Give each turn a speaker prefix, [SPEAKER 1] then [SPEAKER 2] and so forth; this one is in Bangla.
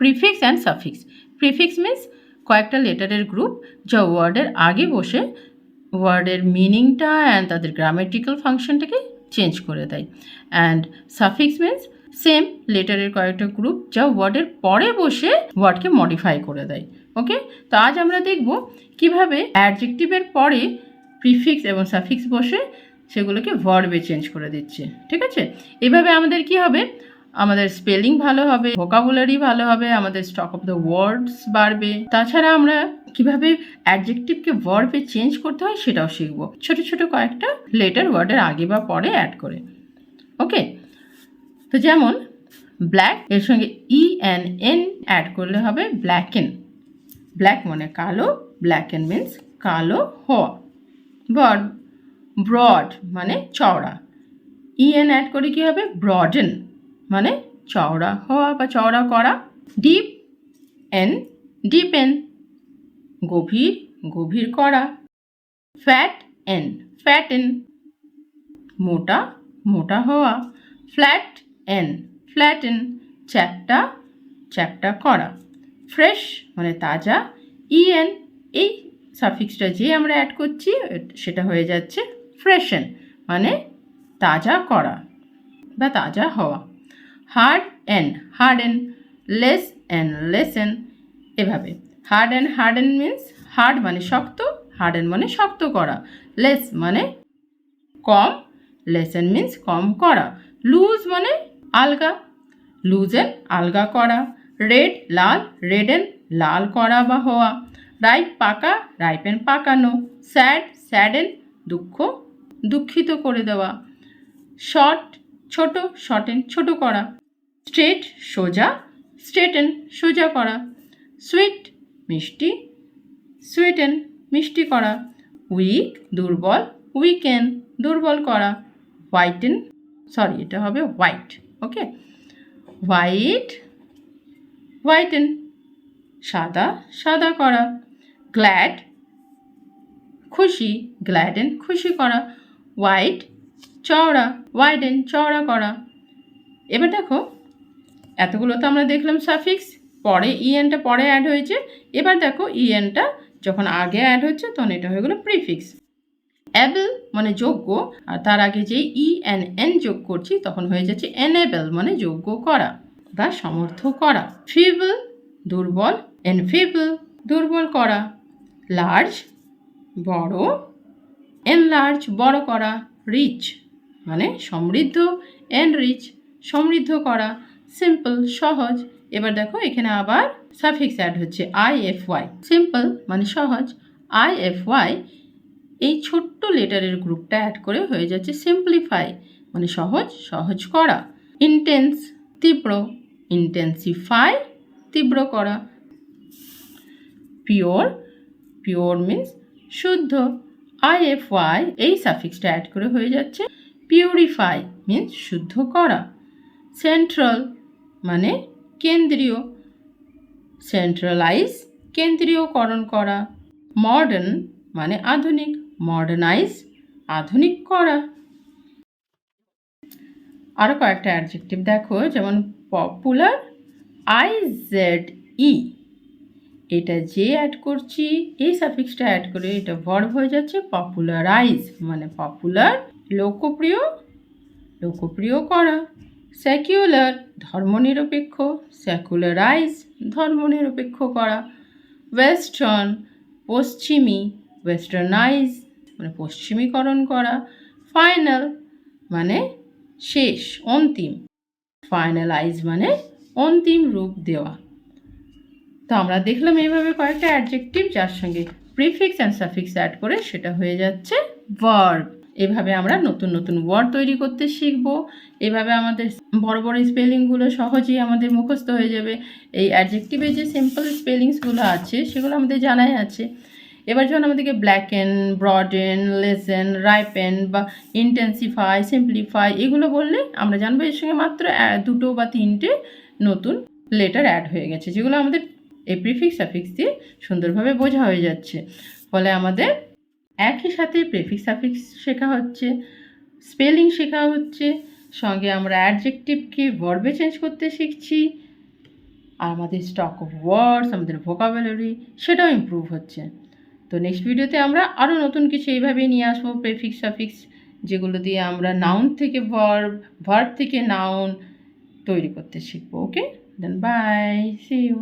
[SPEAKER 1] Prefix and suffix. Prefix means কয়েকটা লেটারের গ্রুপ যা ওয়ার্ডের আগে বসে ওয়ার্ডের মিনিংটা অ্যান্ড তাদের গ্রামেটিক্যাল ফাংশনটাকে চেঞ্জ করে দেয়। অ্যান্ড সাফিক্স মিন্স সেম লেটারের কয়েকটা গ্রুপ যা ওয়ার্ডের পরে বসে ওয়ার্ডকে মডিফাই করে দেয়। ওকে, তো আজ আমরা দেখব কিভাবে অ্যাডজেক্টিভের পরে প্রিফিক্স এবং সাফিক্স বসে সেগুলোকে ভার্বে চেঞ্জ করে দিচ্ছে। ঠিক আছে, এভাবে আমাদের কি হবে, আমাদের স্পেলিং ভালো হবে, ভোকাবুলারি ভালো হবে, আমাদের স্টক অফ দ্য ওয়ার্ডস বাড়বে। তাছাড়া আমরা কিভাবে অ্যাডজেক্টিভকে ভার্বে চেঞ্জ করতে হয় সেটাও শিখব, ছোট ছোট কয়েকটা লেটার ওয়ার্ডের আগে বা পরে অ্যাড করে। ওকে, তো যেমন ব্ল্যাক এর সঙ্গে EN অ্যাড করলে হবে ব্ল্যাকেন। ব্ল্যাক মানে কালো, ব্ল্যাকেন মিন্স কালো হওয়া। ভার্ব ব্রড মানে চওড়া, EN অ্যাড করে কি হবে ব্রডেন মানে চওড়া হওয়া বা চওড়া করা। ডিপ এন ডিপেন গভীর গভীর করা। ফ্যাট এন ফ্যাটেন মোটা মোটা হওয়া। ফ্ল্যাট এন ফ্ল্যাটেন চ্যাপ্টা চ্যাপ্টা করা। ফ্রেশ মানে তাজা, EN এই সাফিক্সটা যে আমরা অ্যাড করছি সেটা হয়ে যাচ্ছে ফ্রেশেন মানে তাজা করা বা তাজা হওয়া। Hard N harden, less N lesson. এভাবে হার্ডেন মিন্স হার্ড মানে শক্ত, হার্ডেন মানে শক্ত করা। লেস মানে কম, লেসেন মিন্স কম করা। লুজ মানে আলগা, লুজেন আলগা করা। রেড লাল, রেডেন লাল করা বা হওয়া। রাইপ পাকা, রাইপেন পাকানো। স্যাড স্যাডেন দুঃখ দুঃখিত করে দেওয়া। শর্ট ছোট, শর্টেন ছোট করা। স্ট্রেট সোজা, স্ট্রেটেন সোজা করা। সুইট মিষ্টি, সুইটেন মিষ্টি করা। উইক দুর্বল, উইকেন দুর্বল করা। হোয়াইটেন এটা হবে হোয়াইট। ওকে, হোয়াইট হোয়াইটেন সাদা সাদা করা। গ্ল্যাড খুশি, গ্ল্যাডেন খুশি করা। হোয়াইট চওড়া, ওয়াইডেন চওড়া করা। এবার দেখো এতগুলো তো আমরা দেখলাম সাফিক্স, পরে ENটা পরে অ্যাড হয়েছে। এবার দেখো ENটা যখন আগে অ্যাড হচ্ছে তখন এটা হয়ে গেলো প্রিফিক্স। অ্যাবল মানে যোগ্য, আর তার আগে যেই ENN যোগ করছি তখন হয়ে যাচ্ছে এনেবল মানে যোগ্য করা বা সমর্থ করা। ফিবল দুর্বল, এনফিবল দুর্বল করা। লার্জ বড়, এনলার্জ বড় করা। রিচ মানে সমৃদ্ধ, এনরিচ সমৃদ্ধ করা। সিম্পল সহজ। এবার দেখো এখানে আবার সাফিক্স অ্যাড হচ্ছে IFY। সিম্পল মানে সহজ, IFY এই ছোট্ট লেটারের গ্রুপটা অ্যাড করে হয়ে যাচ্ছে সিম্পলিফাই মানে সহজ সহজ করা। ইন্টেন্স তীব্র, ইন্টেন্সিফাই তীব্র করা। পিওর, পিওর মিন্স শুদ্ধ, IFY এই সাফিক্সটা অ্যাড করে হয়ে যাচ্ছে পিউরিফাই মিন্স শুদ্ধ করা। সেন্ট্রাল মানে কেন্দ্রীয়, সেন্ট্রালাইজ কেন্দ্রীয়করণ করা। মডার্ন মানে আধুনিক, মডার্নাইজ আধুনিক করা। আরও কয়েকটা অ্যাডজেক্টিভ দেখো, যেমন পপুলার IZE এটা যে অ্যাড করছি এই সাফিক্সটা অ্যাড করে এটা ভার্ব হয়ে যাচ্ছে পপুলারাইজ মানে পপুলার লোকপ্রিয় লোকপ্রিয় করা। সেকুলার ধর্মনিরপেক্ষ, সেকুলারাইজ ধর্মনিরপেক্ষ করা। ওয়েস্টার্ন পশ্চিমী, ওয়েস্টার্নাইজ মানে পশ্চিমীকরণ করা। ফাইনাল মানে শেষ অন্তিম, ফাইনালাইজ মানে অন্তিম রূপ দেওয়া। তো আমরা দেখলাম এইভাবে কয়েকটা অ্যাডজেক্টিভ যার সঙ্গে প্রিফিক্স অ্যান্ড সাফিক্স অ্যাড করে সেটা হয়ে যাচ্ছে ভার্ব। এভাবে আমরা নতুন নতুন ওয়ার্ড তৈরি করতে শিখব। এভাবে আমাদের বড় বড় স্পেলিংগুলো সহজেই আমাদের মুখস্থ হয়ে যাবে। এই অ্যাডজেক্টিভে যে সিম্পল স্পেলিংসগুলো আছে সেগুলো আমাদের জানাই আছে। এবার যখন আমাদেরকে ব্ল্যাকেন, ব্রডেন, লেসেন, রাইপেন বা ইন্টেন্সিফাই, সিম্পলিফাই এগুলো বললে আমরা জানবো এর সঙ্গে মাত্র 2 বা 3টে নতুন লেটার অ্যাড হয়ে গেছে, যেগুলো আমাদের এই প্রিফিক্স সাফিক্স দিয়ে সুন্দরভাবে বোঝা হয়ে যাচ্ছে। ফলে আমাদের একই সাথে প্রিফিক্স সাফিক্স শেখা হচ্ছে, স্পেলিং শেখা হচ্ছে, সঙ্গে আমরা অ্যাডজেক্টিভকে ভার্বে চেঞ্জ করতে শিখছি। আর আমাদের স্টক অফ ওয়ার্ডস, আমাদের ভোকাবুলারি সেটাও ইমপ্রুভ হচ্ছে। তো নেক্সট ভিডিওতে আমরা আরও নতুন কিছু এইভাবেই নিয়ে আসবো, প্রেফিক্স সাফিক্স, যেগুলো দিয়ে আমরা নাউন থেকে ভার্ব, ভার্ব থেকে নাউন তৈরি করতে শিখবো। ওকে, দেন বাই, সি ইউ।